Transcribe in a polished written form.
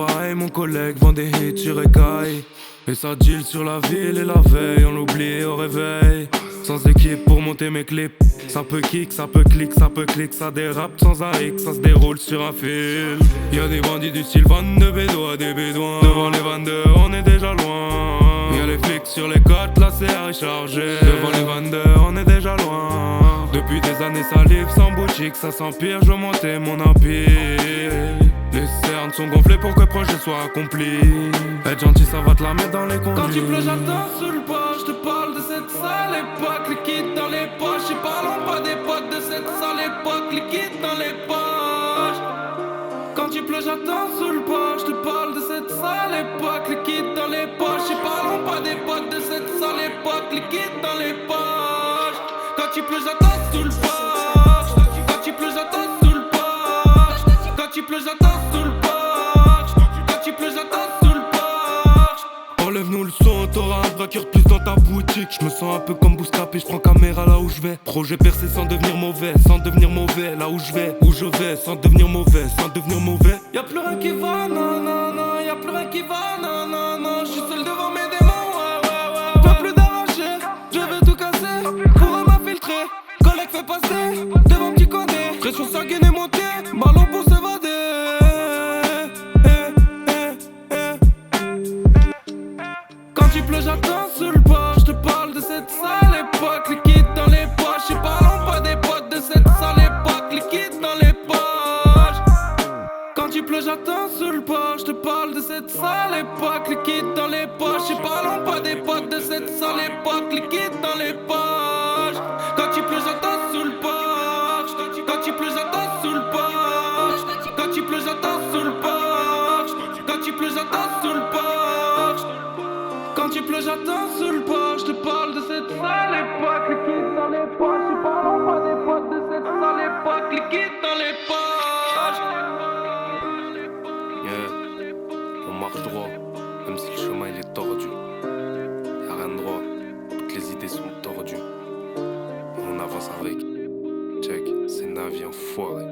paille, mon collègue vend des hits sur écaille. Et ça deal sur la ville et la veille, on l'oublie au réveil. Sans équipe pour monter mes clips. Ça peut kick, ça peut click, ça peut click, ça dérape sans un hic, ça se déroule sur un fil. Y'a des bandits du style 22 bédouins, des bédouins. Devant les 22, on est déjà loin. Y'a les flics sur les côtes, la CR est chargée. Devant les 22, on est déjà loin. Depuis des années ça livre sans boutique, ça s'empire, je veux monter mon empire. Les cernes sont gonflées pour que le projet soit accompli. Être gentil ça va te la mettre dans les conduits. Quand il pleut j'attends sous le bord, je te parle de cette sale époque. Liquide dans les poches, et parlons pas des potes de cette sale époque. Liquide dans les poches. Quand il pleut j'attends sous le bord, je te parle de cette sale époque. Liquide dans les poches, et parlons pas des potes de cette sale époque. Liquide dans les poches. Quand il pleut j'attends sous le bord. Quand il pleut j'attends sous le bord. Quand il pleut j'attends sous le bord. Quand il pleut j'attends sous le bord. Enlève-nous le son, t'auras un braqueur plus dans ta boutique. Je me sens un peu comme Bouscap et je prends caméra là où je vais. Projet percé sans devenir mauvais, sans devenir mauvais. Là où je vais, sans devenir mauvais, sans devenir mauvais. Y'a plus rien qui va, non, non, non. Y'a plus rien qui va, non, non, non. J'suis seul devant mes démons, ouais. Pas plus d'arracher, je vais tout casser. Pour m'infiltrer, collègue fait passer. Devant petit connaît, pression sanguine est montée. Ballon pour s'évader. Quand il pleut j'attends sous le bord. Je te parle de cette sale époque. Liquide dans les poches, et parlons pas des potes de cette sale époque. Liquide dans les poches. Quand il pleut j'attends sous le bord. Je te parle de cette sale époque. Liquide dans les poches, et parlons pas des potes de cette sale époque. Liquide dans les poches. Quand il pleut j'attends sous le bord. Quand il pleut j'attends sous le bord. Quand il pleut j'attends sous le bord. Quand il pleut j'attends sous le bord. Quand il pleut j'attends sous le bord. Je te parle de cette sale époque. Liquide dans les poches, et parlons pas des potes de cette sale époque. Liquide dans les poches. Yeah, on marche droit, même si le chemin il est tordu. Y'a rien de droit, toutes les idées sont tordues. On avance avec, check, c'est Navi enfoiré.